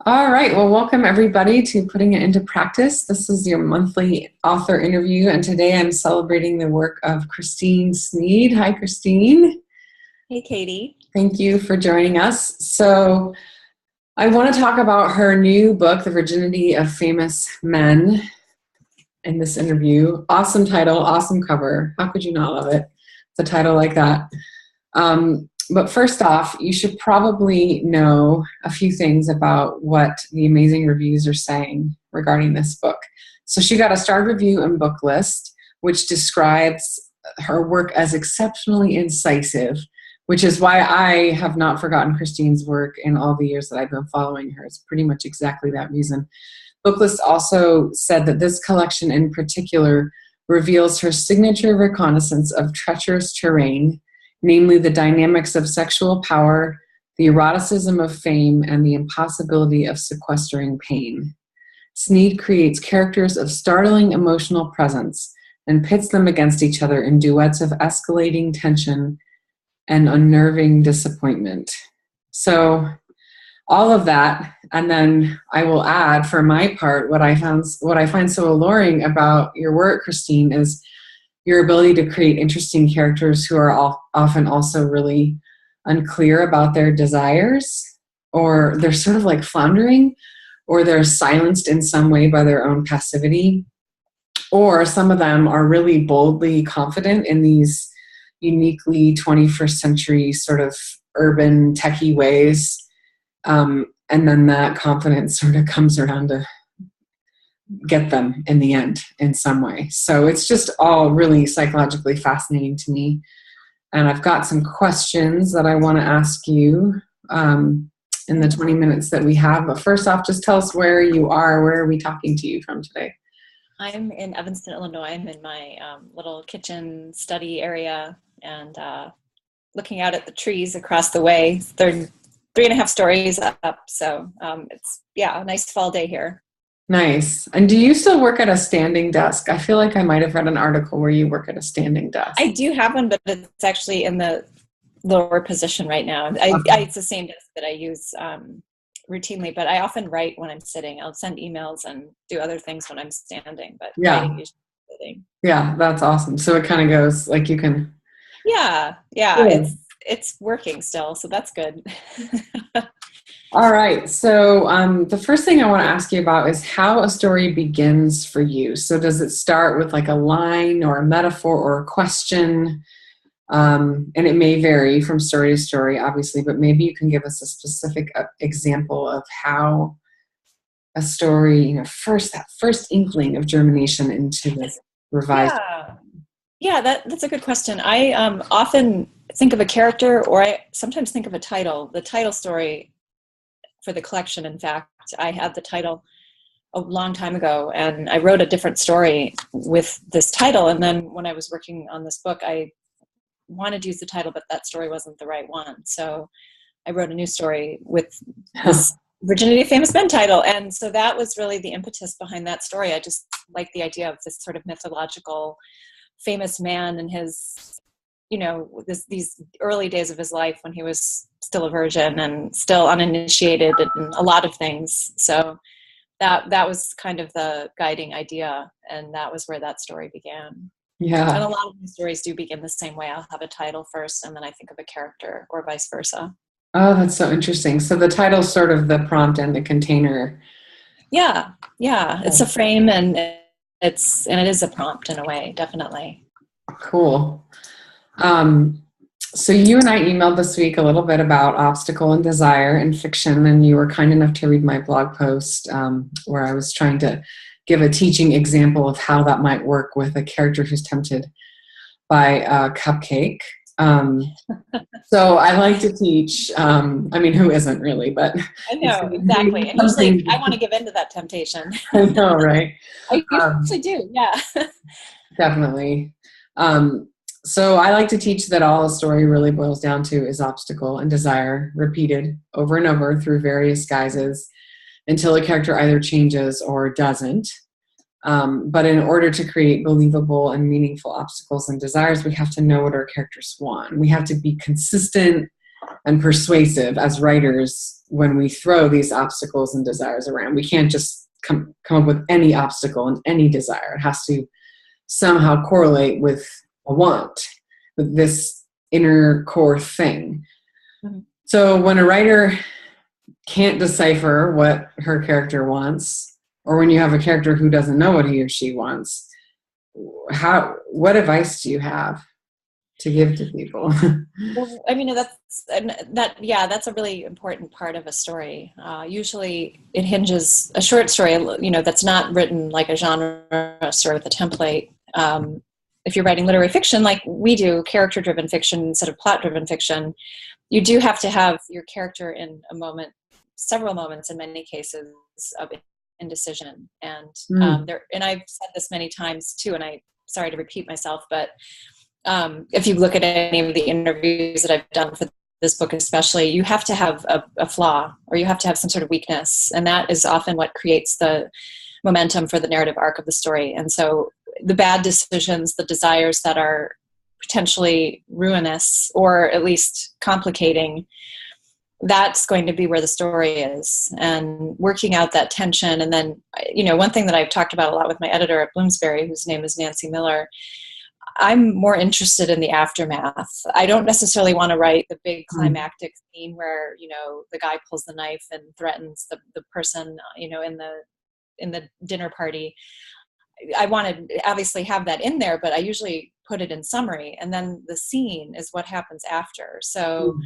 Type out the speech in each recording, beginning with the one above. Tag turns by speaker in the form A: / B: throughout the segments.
A: All right. Well, welcome everybody to Putting It Into Practice. This is your monthly author interview, and today I'm celebrating the work of Christine Sneed. Hi, Christine.
B: Hey, Katie.
A: Thank you for joining us. So I want to talk about her new book, The Virginity of Famous Men, in this interview. Awesome title, awesome cover. How could you not love it? It's a title like that. But first off, you should probably know a few things about what the amazing reviews are saying regarding this book. So she got a starred review and book list, which describes her work as exceptionally incisive, which is why I have not forgotten Christine's work in all the years that I've been following her. It's pretty much exactly that reason. Booklist also said that this collection in particular reveals her signature reconnaissance of treacherous terrain, namely the dynamics of sexual power, the eroticism of fame, and the impossibility of sequestering pain. Sneed creates characters of startling emotional presence and pits them against each other in duets of escalating tension and unnerving disappointment. So all of that, and then I will add, for my part, what I find so alluring about your work, Christine, is your ability to create interesting characters who are often also really unclear about their desires, or they're sort of like floundering, or they're silenced in some way by their own passivity, or some of them are really boldly confident in these uniquely 21st century sort of urban techie ways. And then that confidence sort of comes around to get them in the end in some way. So it's just all really psychologically fascinating to me. And I've got some questions that I want to ask you in the 20 minutes that we have. But first off, just tell us where you are. Where are we talking to you from today?
B: I'm in Evanston, Illinois. I'm in my little kitchen study area and looking out at the trees across the way. They're 3.5 stories up. So it's, a nice fall day here.
A: Nice. And do you still work at a standing desk? I feel like I might have read an article where you work at a standing desk.
B: I do have one, but it's actually in the lower position right now. It's the same desk that I use routinely, but I often write when I'm sitting. I'll send emails and do other things when I'm standing, but writing usually sitting.
A: Yeah, that's awesome. So it kind of goes like you can.
B: Yeah. It's working still, so that's good.
A: All right. So the first thing I want to ask you about is how a story begins for you. So does it start with like a line or a metaphor or a question? And it may vary from story to story, obviously, but maybe you can give us a specific example of how a story, that first inkling of germination into this revised.
B: Yeah, that's a good question. I often think of a character, or I sometimes think of a title. The title story for the collection, in fact, I had the title a long time ago, and I wrote a different story with this title. And then when I was working on this book, I wanted to use the title, but that story wasn't the right one. So I wrote a new story with this Virginity of Famous Men title. And so that was really the impetus behind that story. I just like the idea of this sort of mythological famous man and his, these early days of his life when he was still a virgin and still uninitiated in a lot of things. So that was kind of the guiding idea, and that was where that story began.
A: Yeah.
B: And a lot of my stories do begin the same way. I'll have a title first, and then I think of a character, or vice versa.
A: Oh, that's so interesting. So the title's sort of the prompt and the container.
B: Yeah. It's a frame, and it is a prompt in a way, definitely.
A: Cool. So you and I emailed this week a little bit about obstacle and desire in fiction, and you were kind enough to read my blog post where I was trying to give a teaching example of how that might work with a character who's tempted by a cupcake. So I like to teach, who isn't really, but.
B: I know, exactly. And usually I want to give in to that temptation.
A: I know, right?
B: I usually do, yeah.
A: Definitely. So I like to teach that all a story really boils down to is obstacle and desire repeated over and over through various guises until a character either changes or doesn't. But in order to create believable and meaningful obstacles and desires, we have to know what our characters want. We have to be consistent and persuasive as writers when we throw these obstacles and desires around. We can't just come up with any obstacle and any desire. It has to somehow correlate with a want, with this inner core thing. Mm-hmm. So when a writer can't decipher what her character wants, or when you have a character who doesn't know what he or she wants, what advice do you have to give to people?
B: Well, I mean, that's a really important part of a story. Usually it hinges, a short story, that's not written like a genre story with a template. If you're writing literary fiction, like we do, character-driven fiction instead of plot-driven fiction, you do have to have your character in a moment, several moments in many cases, of indecision. And and I've said this many times too, and I'm sorry to repeat myself, but if you look at any of the interviews that I've done for this book especially, you have to have a flaw, or you have to have some sort of weakness. And that is often what creates the momentum for the narrative arc of the story. And so the bad decisions, the desires that are potentially ruinous or at least complicating, that's going to be where the story is, and working out that tension. And then, one thing that I've talked about a lot with my editor at Bloomsbury, whose name is Nancy Miller, I'm more interested in the aftermath. I don't necessarily want to write the big climactic scene where, the guy pulls the knife and threatens the person, in the dinner party. I want to obviously have that in there, but I usually put it in summary, and then the scene is what happens after. So,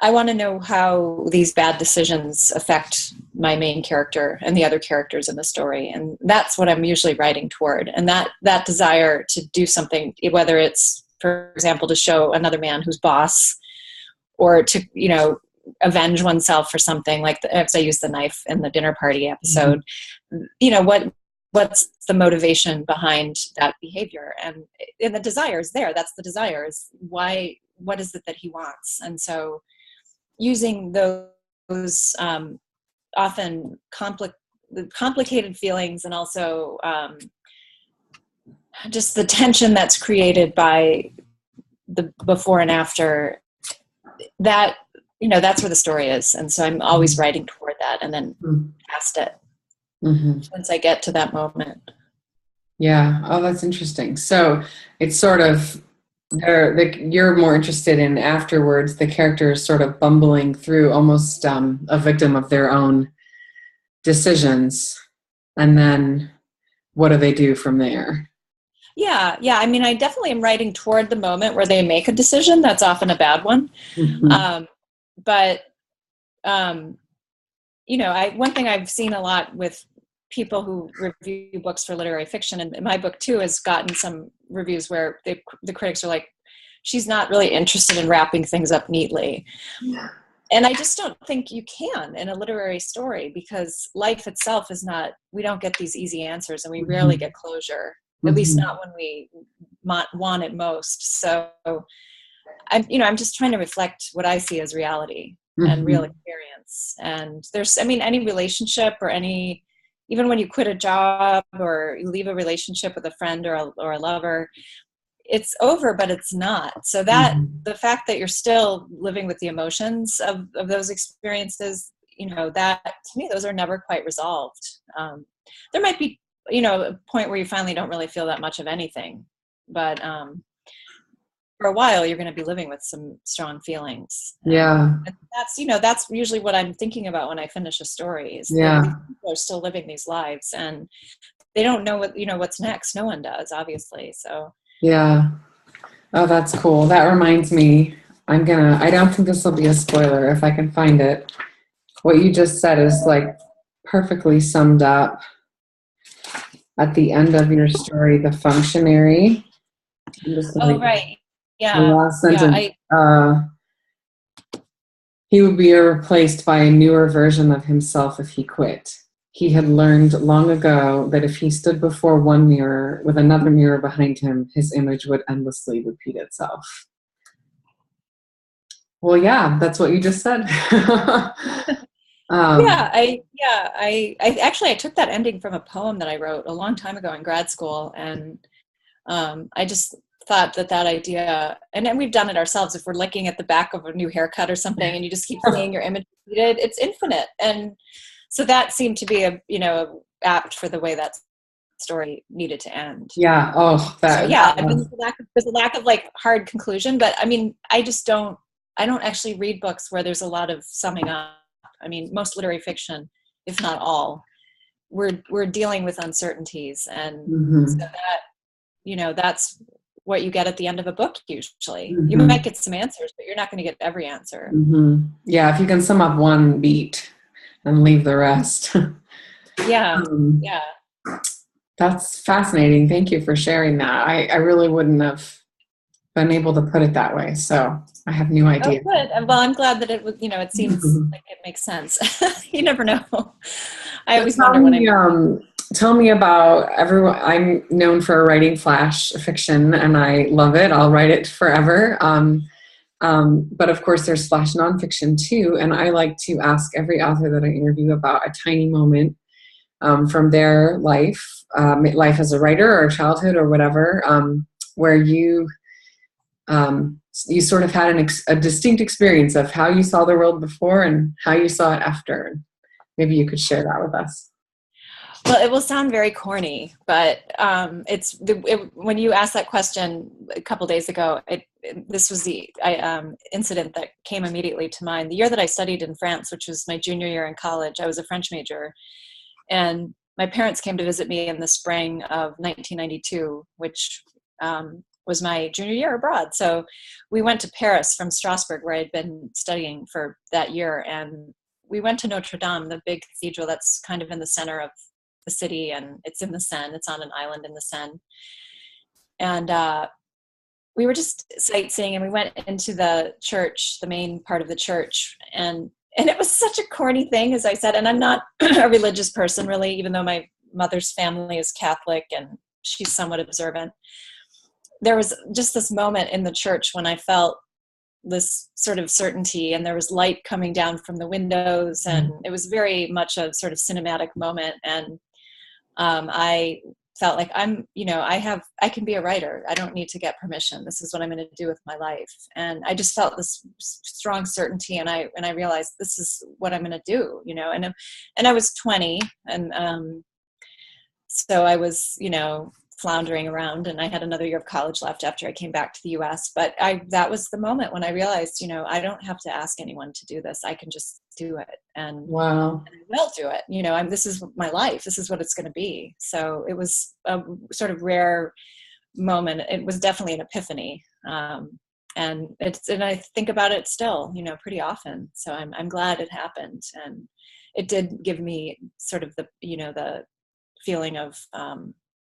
B: I want to know how these bad decisions affect my main character and the other characters in the story. And that's what I'm usually writing toward. And that desire to do something, whether it's, for example, to show another man who's boss, or to, avenge oneself for something, like as I used the knife in the dinner party episode, what's the motivation behind that behavior? And the desire is there. That's the desire, is why, what is it that he wants? And so using those often complicated feelings, and also just the tension that's created by the before and after, that, that's where the story is. And so I'm always writing toward that, and then past it once I get to that moment.
A: Yeah. Oh, that's interesting. So it's sort of, you're more interested in afterwards, the character is sort of bumbling through, almost a victim of their own decisions. And then what do they do from there?
B: Yeah. I mean, I definitely am writing toward the moment where they make a decision. That's often a bad one. But one thing I've seen a lot with people who review books for literary fiction, and my book too has gotten some reviews where the critics are like, she's not really interested in wrapping things up neatly. Yeah. And I just don't think you can in a literary story, because life itself is not, we don't get these easy answers, and we rarely get closure, at least not when we want it most. So I'm just trying to reflect what I see as reality and real experience. And there's, any relationship, or even when you quit a job or you leave a relationship with a friend or a lover, it's over, but it's not. So that the fact that you're still living with the emotions of those experiences, that to me, those are never quite resolved. There might be, a point where you finally don't really feel that much of anything, but for a while you're going to be living with some strong feelings.
A: Yeah.
B: And that's usually what I'm thinking about when I finish a story, is that these people are still living these lives, and they don't know what's next. No one does, obviously. So. Yeah.
A: Oh, that's cool. That reminds me, I don't think this will be a spoiler if I can find it. What you just said is like perfectly summed up at the end of your story, The Functionary.
B: Right. Yeah.
A: The last sentence. He would be replaced by a newer version of himself if he quit. He had learned long ago that if he stood before one mirror with another mirror behind him, his image would endlessly repeat itself. Well, yeah, that's what you just said.
B: I took that ending from a poem that I wrote a long time ago in grad school, and I just thought that idea, and then we've done it ourselves, if we're looking at the back of a new haircut or something and you just keep seeing your image repeated, it's infinite. And so that seemed to be apt for the way that story needed to end.
A: Yeah. Oh,
B: so yeah, there's a lack of like hard conclusion, but I mean, I don't actually read books where there's a lot of summing up. I mean, most literary fiction, if not all, we're dealing with uncertainties, and so that, that's what you get at the end of a book usually. You might get some answers, but you're not going to get every answer.
A: Yeah, if you can sum up one beat and leave the rest.
B: Yeah.
A: That's fascinating. Thank you for sharing that. I really wouldn't have been able to put it that way, so I have no idea.
B: Oh, good. Well, I'm glad that it was, it seems like it makes sense. You never know. I always wonder when
A: tell me about everyone. I'm known for writing flash fiction, and I love it. I'll write it forever. But of course, there's flash nonfiction too, and I like to ask every author that I interview about a tiny moment from their life as a writer or childhood or whatever, where you sort of had a distinct experience of how you saw the world before and how you saw it after. Maybe you could share that with us.
B: Well, it will sound very corny, but when you asked that question a couple days ago, this was the incident that came immediately to mind. The year that I studied in France, which was my junior year in college, I was a French major, and my parents came to visit me in the spring of 1992, which was my junior year abroad. So we went to Paris from Strasbourg, where I'd been studying for that year, and we went to Notre Dame, the big cathedral that's kind of in the center of the city, and it's in the Seine. It's on an island in the Seine. And we were just sightseeing, and we went into the church, the main part of the church, and it was such a corny thing, as I said, and I'm not a religious person really, even though my mother's family is Catholic and she's somewhat observant. There was just this moment in the church when I felt this sort of certainty, and there was light coming down from the windows, and it was very much a sort of cinematic moment. And I felt like I can be a writer. I don't need to get permission. This is what I'm going to do with my life. And I just felt this strong certainty. And I realized this is what I'm going to do, and I was 20. And so I was, floundering around, and I had another year of college left after I came back to the US. But that was the moment when I realized, I don't have to ask anyone to do this. I can just do it. And,
A: wow.
B: And I will do it. This is my life. This is what it's going to be. So it was a sort of rare moment. It was definitely an epiphany. And I think about it still, pretty often. So I'm glad it happened. And it did give me sort of the feeling of,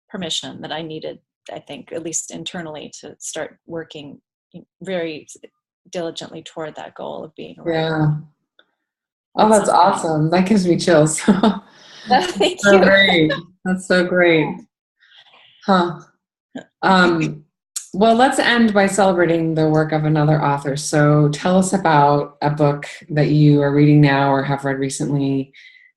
B: permission that I needed, I think, at least internally, to start working very diligently toward that goal of being a writer.
A: Yeah. Oh, that's awesome. That gives me chills.
B: Thank
A: so
B: you.
A: Great. That's so great. Huh. Well, let's end by celebrating the work of another author. So tell us about a book that you are reading now or have read recently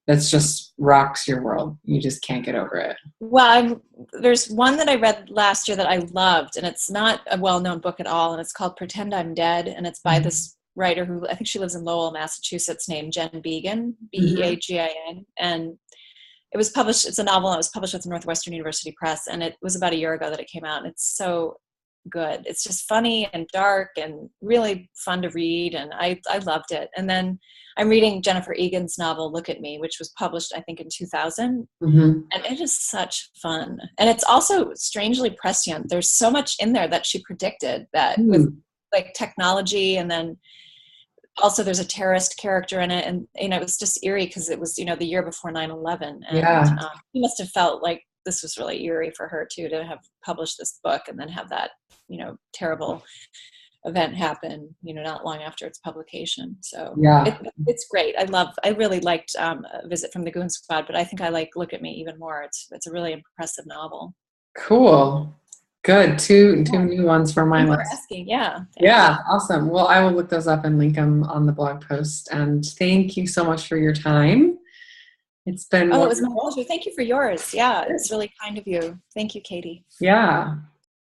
A: that's just rocks your world. You just can't get over it.
B: Well, there's one that I read last year that I loved, and it's not a well-known book at all, and it's called Pretend I'm Dead, and it's by this writer who I think she lives in Lowell, Massachusetts, named Jen Beagin, Beagin, and it was published. It's a novel. It was published with Northwestern University Press, and it was about a year ago that it came out, and it's so good. It's just funny and dark and really fun to read, and I loved it. And then I'm reading Jennifer Egan's novel Look at Me, which was published I think in 2000, and it is such fun. And it's also strangely prescient. There's so much in there that she predicted, that with like technology, and then also there's a terrorist character in it, and it was just eerie because it was the year before 9/11, and he must have felt like this was really eerie for her too, to have published this book and then have that terrible event happen not long after its publication. So it's great. I really liked A Visit from the Goon Squad, but I think I like Look at Me even more. It's a really impressive novel.
A: Cool. Good. Two new ones for my list.
B: Asking. Yeah.
A: Awesome. Well, I will look those up and link them on the blog post. And thank you so much for your time. It's been
B: it was my pleasure. Thank you for yours. Yeah, it's really kind of you. Thank you, Katie.
A: Yeah.